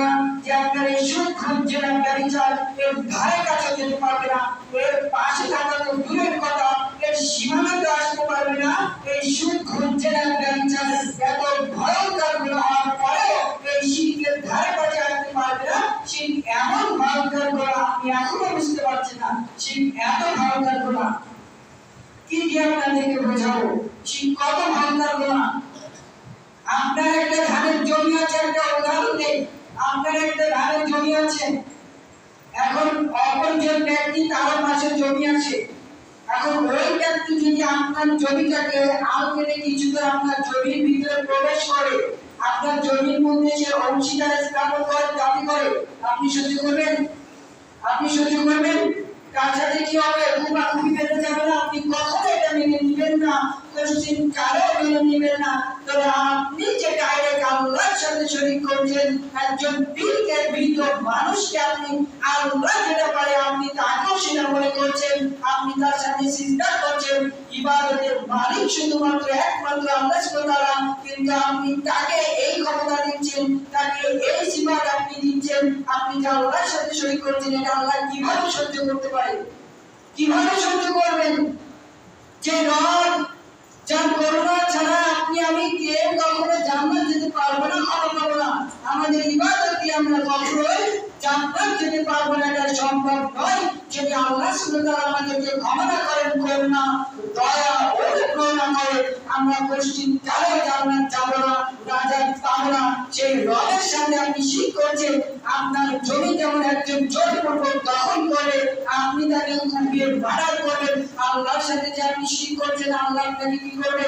না যে আপনার এই সুদ খুঁজছেন আপনার বিচার এর ধারে কাছে যেতে পারবে না, এর পাশে থাকা তো দূরের কথা, এর সীমানাতে আসতে পারবে না। এই সুদ খুঁজছেন আপনার বিচার এত ভয়ঙ্কর গুলো হওয়ার পরেও এই শিরকের ধারে কাছে আসতে পারবে না। শিরক এমন ভয়ঙ্কর গুলো আপনি এখনো বুঝতে পারছেন না, শিরক এত ভয়ঙ্কর গুলো কি দিয়ে আপনাদেরকে বোঝাবো শিরক কত ভয়ঙ্কর গুলো। আপনার একটা ধানের জমি আছে, একটা উদাহরণ দেই, আপনার একটা ধানের জমি আছে, এখন অপর যে ব্যক্তি তার পাশে জমি আছে, এখন ওই ব্যক্তি যদি আপনার জমিটাকে আল কেটে কিছুটা আপনার জমির ভিতরে প্রবেশ করে, আপনার জমির মধ্যে সে অংশীদার স্থাপন করে দাবি করে, আপনি সহ্য করবেন? আপনি সহ্য করবেন? তার সাথে কি হবে? খুবই বেঁধে যাবে না? আপনি কখনো এটা মেনে নিবেন না, কোনদিন কারো মেনে নিবেন না। তবে আপনি যে ডাইরেক্ট আল্লাহর সাথে শরীক করছেন, একজন পীরকে ভীত মানুষকে আপনি আল্লাহ যেটা পারে আপনি তাকেও সেটা মনে করছেন, আপনি তার সাথে সিজদা করছেন, ইবাদতের মালিক শুধুমাত্র একমাত্র আল্লাহ সুবহানাহু ওয়া তাআলা, কিন্তু আপনি তাকে এই ক্ষমতা দিচ্ছেন, তাকে এই সিফাত আপনি দিচ্ছেন, আপনি যে আল্লাহর সাথে শরীক করছেন, এটা আল্লাহ কিভাবে সহ্য করতে পারে? কিভাবে সহ্য করবেন? যে রব যার করুণা ছাড়া আপনি আমি কেউ কখনো জান্নাত যেতে পারবো না, ক্ষমা পাবো না, আমাদের ইবাদত দিয়ে আমরা কখনোই জান্নাত যেতে পারবো না, এটা সম্ভব নয়। যদি আল্লাহ সুবহানাহু ওয়া তাআলা আমাদেরকে ক্ষমা করেন, করুণা দয়া অনুগ্রহ করে, আমরা পশ্চিম কালে জান্নাত যাবো না, রাজার পাবো না। সেই রবের সামনে আপনি শিরক করছেন, আপনার জমি যেমন একজন জোরপূর্বক দখল করে আপনি তাকে কুপিয়ে মার্ডার করবেন, আল্লাহর সাথে যে আপনি শিরক করছেন, আল্লাহ আপনাকে কি করবে?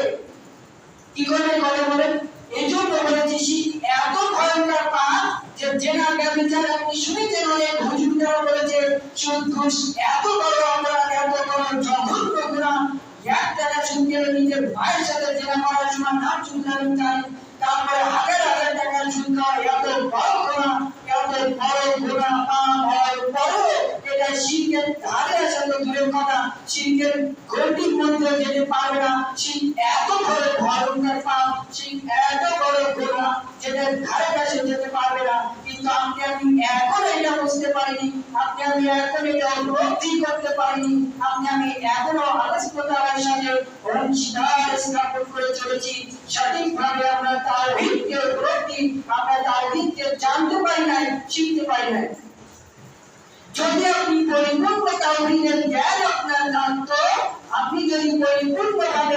কি করবে কথা বলেন? এই জন্য বলেছি শিরক এত ভয়ঙ্কর পাপ যে জেনা ব্যভিচার আপনি শুনেছেন, অনেক হুজুররা বলেছে সুদ ঘুষ এত বড় অপরাধ, এত বড় জঘন্য গুনাহ। এক টাকা সুদ গেলে নিজের ভাইয়ের সাথে জেনা করার সময় নাম শুনলাম জানি, তারপরে হাজার হাজার টাকা সুদ খাওয়া এত বড় গুনাহ, এত বড় গুনাহ পাপ হয় পরেও এটা শিরকের ধারে আসলে দূরের কথা, শিরকের গণ্ডির মধ্যে যেতে পারবে না। শিরক এত বড় ভয়ঙ্কর পাপ, শিরক এত বড় গুনাহ যেটা ধারে কাছে যেতে পারবে না। কিন্তু আপনি আমি এখন এটা বুঝতে পারিনি, আপনি আমি এখন এটা উপলব্ধি করতে পারিনি, আপনি আমি এখনো আল্লাহ সুবহানাহু ওয়া তাআলার সাথে অংশীদার স্থাপন করে চলেছি। সঠিকভাবে আমরা তাওহীদকে উপলব্ধি, আমরা তাওহীদকে জানতে পারি নাই, শিখতে পারি নাই। যদি আপনি পরিপূর্ণ তাওহীদের জ্ঞান আপনার থাকতো, আপনি যদি পরিপূর্ণভাবে